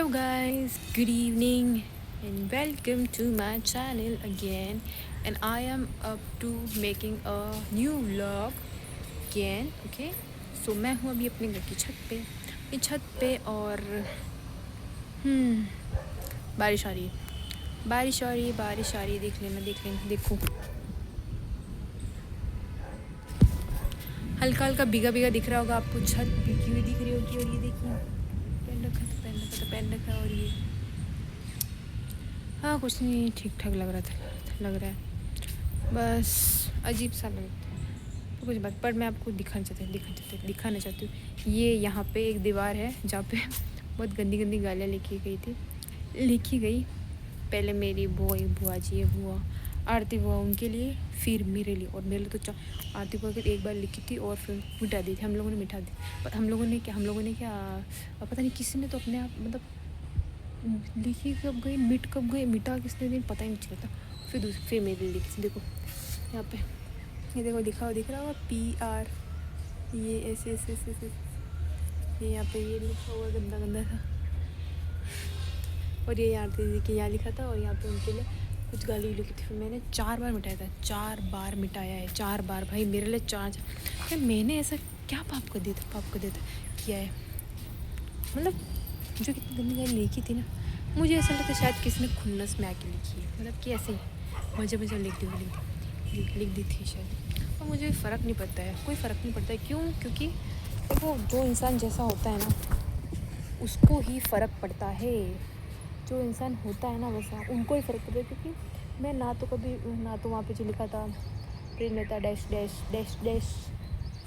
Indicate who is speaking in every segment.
Speaker 1: Hello guys, good evening and welcome to my channel again, and I am up to making a new vlog again. Okay, so मैं हूँ अभी अपने घर की छत पे और बारिश आ रही है, बारिश आ रही है। देख लेना देखो, हल्का हल्का भीगा भीगा दिख रहा होगा आपको, छत भीगी हुई दिख रही होगी। और ये देखिए, पहन रखा और ये हाँ कुछ नहीं, ठीक ठाक लग रहा है, बस अजीब सा लग रहा है तो कुछ बात। पर मैं आपको दिखाना चाहती हूँ। ये यहाँ पे एक दीवार है जहाँ पे बहुत गंदी गालियाँ लिखी गई। पहले मेरी बुआ जी, बुआ आरती बुआ, उनके लिए, फिर मेरे लिए, और मेरे लिए तो आरती बुआ की एक बार लिखी थी और फिर मिटा दी थी। हम लोगों ने मिटा दी, पर हम लोगों ने क्या पता नहीं, किसी ने तो अपने आप मतलब लिखी कब गई, मिटा किसने दिन पता ही नहीं चलता। फिर मेरे लिए लिखी थी। देखो यहाँ पे, ये देखो, दिख रहा होगा PR, ये ऐसे ये यहाँ पे ये लिखा हुआ गंदा था। और ये आरती दीदी के यहाँ लिखा था, और यहाँ पे उनके लिए कुछ गाली लिखी थी। फिर मैंने 4 बार मिटाया था, 4 बार मिटाया है, 4 बार भाई, मेरे लिए 4। मैंने ऐसा क्या पाप कर दिया था किया है, मतलब जो कितनी गंदी गाली लिखी थी ना। मुझे ऐसा लगता है शायद किसी ने खुन्नस में आके लिखी है, मतलब कि ऐसे ही मज़े लिख दी थी शायद। और मुझे फ़र्क नहीं पड़ता है, कोई फ़र्क नहीं पड़ता है। क्यों? क्योंकि देखो, जो इंसान जैसा होता है ना उसको ही फ़र्क पड़ता है। जो इंसान होता है ना वैसा, उनको ही फ़र्क पड़ता है। क्योंकि मैं ना तो वहाँ पे जो लिखा था Premlata dash dash dash dash,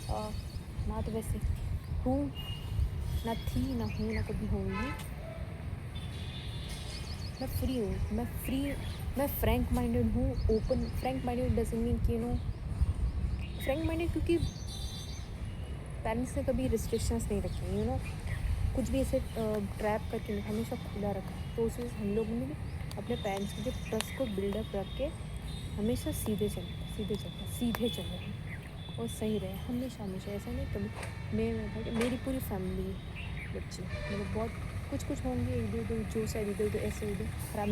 Speaker 1: ना तो वैसे हूँ, ना थी, ना हूँ, ना कभी होंगी। मैं फ्री हूँ, मैं फ्रैंक माइंडेड हूँ। Open Frank minded doesn't mean कि फ्रैंक माइंडेड, क्योंकि पेरेंट्स ने कभी रिस्ट्रिक्शंस नहीं रखे, कुछ भी ऐसे ट्रैप करके नहीं, हमेशा खुला रखा। तो उस वजह से हम लोगों ने भी अपने पेरेंट्स के ट्रस्ट को बिल्डअप रख के हमेशा सीधे चले और सही रहे, हमेशा ऐसा नहीं कभी। मेरी पूरी फैमिली बच्चे मतलब बहुत कुछ होंगे इधर जो शायद इधर ऐसे उधर खराब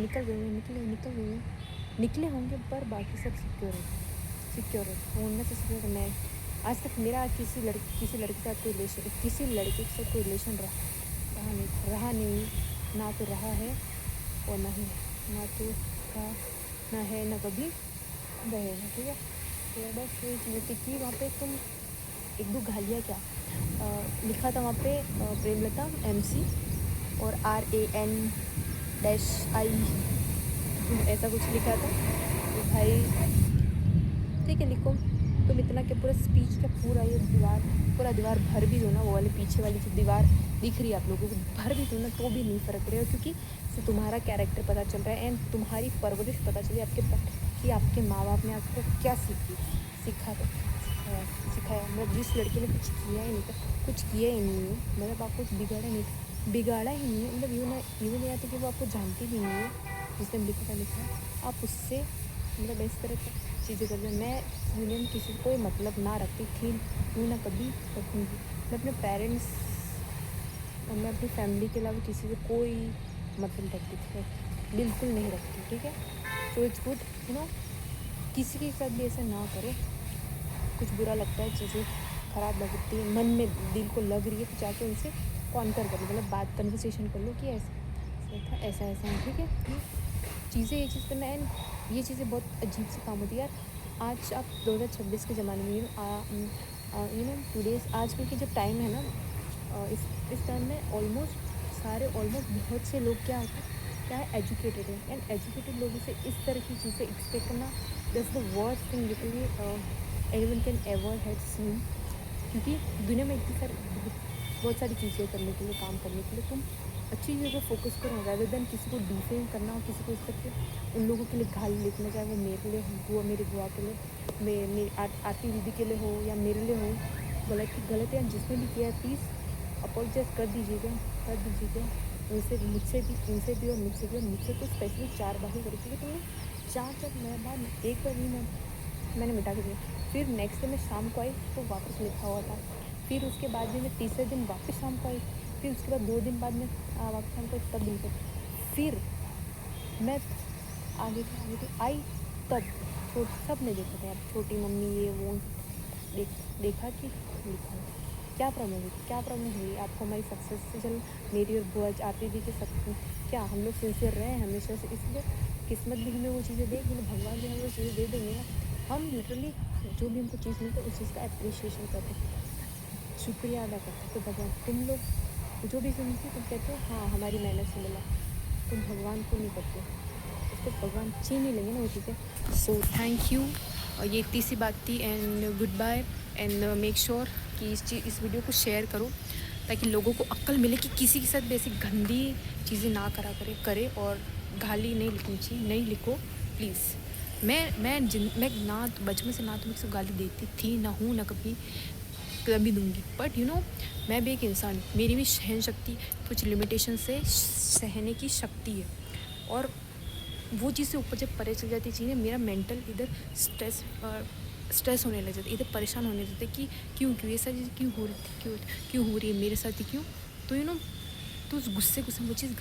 Speaker 1: निकले होंगे, पर बाकी सब सिक्योर है। उनमें से सिक्योर मैं आज तक, मेरा किसी लड़के के साथ कोई रिलेशन रहा नहीं, ना तो रहा है और ना ही है, ना है, ना कभी रहेगा। ठीक है, तो बस ये चीज़ थी कि वहाँ पे तुम 1-2 गालियाँ क्या लिखा था वहाँ पे, प्रेमलता MC और RAN-I ऐसा कुछ लिखा था। तो भाई ठीक है, लिखो तुम इतना कि पूरा स्पीच का पूरा दीवार भर भी दो ना, वो वाले पीछे वाली जो दीवार दिख रही है आप लोगों को, भर भी दो ना, तो भी नहीं फ़र्क पड़ेगा। क्योंकि इससे तुम्हारा कैरेक्टर पता चल रहा है एंड तुम्हारी परवरिश पता चली कि आपके माँ बाप ने आपको क्या सिखाया। मतलब जिस लड़के ने कुछ किया ही नहीं है, मतलब आपको कुछ बिगाड़ा ही नहीं है, मतलब यूँ नहीं आती कि वो आपको जानती भी नहीं है, जिसने लिखा आप उससे मतलब इस तरह की चीज़ें करते हैं। मैं यूनियन में किसी को कोई मतलब ना रखती थी, यूँ ना कभी रखूँगी। मैं अपने पेरेंट्स और मैं अपनी फैमिली के अलावा किसी से कोई मतलब रखती थी, बिल्कुल नहीं रखती। ठीक है, सो इट्स गुड, किसी के साथ भी ऐसा ना करो। कुछ बुरा लगता है, चीज़ें ख़राब लगती है, मन में दिल को लग रही है, तो जाके उनसे कॉन्कर कर लो, मतलब बात कन्वर्सेशन कर लो कि ऐसा है। ठीक है, ये चीज़ करना है। ये चीज़ें बहुत अजीब सी काम होती है यार। आज आप 2026 के ज़माने में टुडेज आजकल की जो टाइम है ना, इस टाइम में ऑलमोस्ट बहुत से लोग क्या है, एजुकेटेड है। एंड एजुकेटेड लोगों से इस तरह की चीज़ें एक्सपेक्ट करना, that's the worst thing literally anyone can ever have seen. क्योंकि दुनिया में इतनी बहुत सारी चीज़ें करने के लिए, काम करने के लिए, तुम अच्छी चीज़ों पर फोकस करो rather than किसी को डिफेम करना और किसी को इस करके उन लोगों के लिए गाली लिखना, चाहे वो मेरे लिए हो, मेरी बुआ के लिए, मेरी आरती दीदी के लिए हो, या मेरे लिए हो। गलत या जिसने भी किया है, प्लीज़ अपोलोजाइज कर दीजिएगा उनसे भी और मुझसे तो स्पेशली 4 बार ही करी, क्योंकि तुमने 4 बार, एक बार ही मैंने मिटा के दिया। फिर नेक्स्ट डे मैं शाम को आई तो वापस लिखा हुआ था। फिर उसके बाद भी मैं तीसरे दिन वापस शाम को आई फिर उसके बाद 2 दिन बाद में वापस हमको तब बिल्कुल, फिर मैं आगे थे आई, तब सब ने देखा था यार, छोटी मम्मी ये वो देखा कि लिखा क्या प्रॉब्लम हुई, क्या प्रॉब्लम हुई आपको हमारी सक्सेस से। चलो मेरी और बुआ आती थी कि सब क्या हम लोग सिंसियर रहे हैं हमेशा से, इसलिए किस्मत भी हमें वो चीज़ें दे, भगवान भी हमें वो चीज़ें दे देंगे ना। हम लिटरली जो भी हमको चीज़ मिलती है उस चीज़ का अप्रिशिएशन करते हैं, शुक्रिया अदा करते हैं। तो भगवान तुम लोग जो भी सुनती तुम कहते हो हाँ हमारी मेहनत से मिला, तुम भगवान को नहीं करते, उसको भगवान छीन ही लेंगे ना वो चीज़ें। सो थैंक यू, ये इतनी सी बात थी and good bye and make sure कि इस वीडियो को शेयर करो ताकि लोगों को अक्ल मिले कि किसी के साथ भी ऐसी गंदी चीज़ें ना करे और गाली नहीं लिखनी चाहिए, नहीं लिखो प्लीज़। मैं ना बचपन से ना तो मैं किसी को गाली देती थी, ना हूँ ना कभी दूंगी, बट यू नो मैं भी एक इंसान, मेरी भी सहन शक्ति कुछ लिमिटेशन से सहने की शक्ति है, और वो चीज़ से ऊपर जब परे चल जाती चीज़ें, मेरा मेंटल इधर स्ट्रेस होने लग जाता, इधर परेशान होने लगते कि क्यों ये सारी चीज़ क्यों हो रही थी, क्यों हो रही है मेरे साथ ही, क्यों। तो यू नो तो उस गुस्से वो चीज़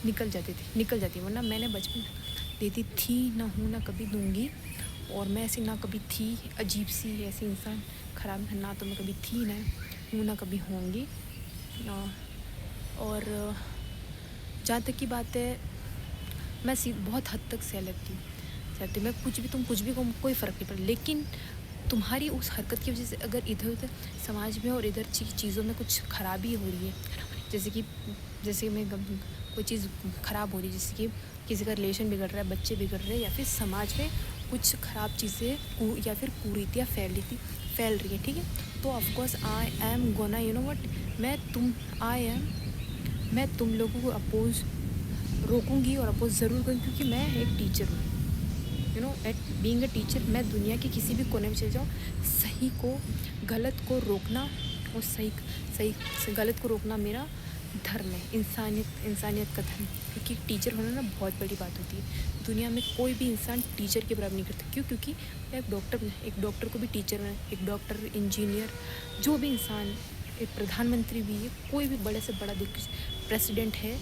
Speaker 1: निकल जाती, वरना मैंने बचपन देती थी, ना हूँ ना कभी दूंगी, और मैं ऐसी ना कभी थी, अजीब सी ऐसी इंसान ख़राब ना तो मैं कभी थी, ना हूँ ना कभी होंगी। और जहाँ तक की बात है, मैं बहुत हद तक सह लेती हूँ, मैं तुम कुछ भी कोई फ़र्क नहीं पड़ता, लेकिन तुम्हारी उस हरकत की वजह से अगर इधर उधर समाज में और इधर चीज़ों में कुछ ख़राबी हो रही है, जैसे मैं कोई चीज़ ख़राब हो रही है, जैसे कि किसी का रिलेशन बिगड़ रहा है, बच्चे बिगड़ रहे हैं, या फिर समाज में कुछ ख़राब चीज़ें या फिर कुरीतियाँ फैल रही है, ठीक है, तो of course I am gonna you know what मैं तुम लोगों को अपोज़ रोकूंगी और अपोज़ ज़रूर करूँगी, क्योंकि मैं एक टीचर हूँ, you know at being a teacher. मैं दुनिया के किसी भी कोने में चले जाऊँ, सही को गलत को रोकना और सही गलत को रोकना मेरा धर्म है, इंसानियत का धर्म, क्योंकि टीचर होना ना बहुत बड़ी बात होती है। दुनिया में कोई भी इंसान टीचर के बराबर नहीं करता, क्योंकि एक डॉक्टर को भी टीचर बना, एक डॉक्टर, इंजीनियर, जो भी इंसान, एक प्रधानमंत्री भी है, कोई भी बड़े से बड़ा प्रेसिडेंट है,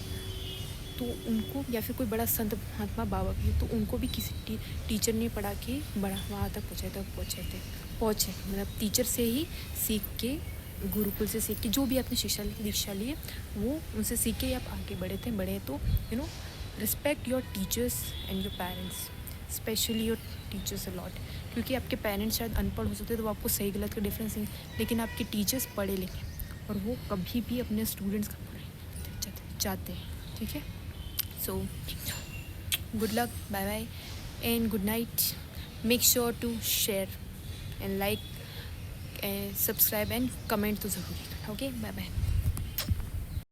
Speaker 1: तो उनको, या फिर कोई बड़ा संत महात्मा बाबा भी है, तो उनको भी किसी टीचर ने पढ़ा के बड़ा वहाँ तक पहुँचे, मतलब टीचर से ही सीख के, गुरुकुल से सीख के, जो भी आपने दीक्षा ली है वो उनसे सीख के आप आगे बढ़े। तो you know respect your teachers and your parents, especially your teachers a lot, क्योंकि आपके पेरेंट्स शायद अनपढ़ हो सकते हैं, तो वो आपको सही गलत का डिफरेंस नहीं, लेकिन आपके टीचर्स पढ़े लिखे, और वो कभी भी अपने स्टूडेंट्स का बुरा चाहते हैं, ठीक है। So good luck, bye bye and good night. Make sure to share and like and subscribe and comment to ज़रूर, okay, bye bye.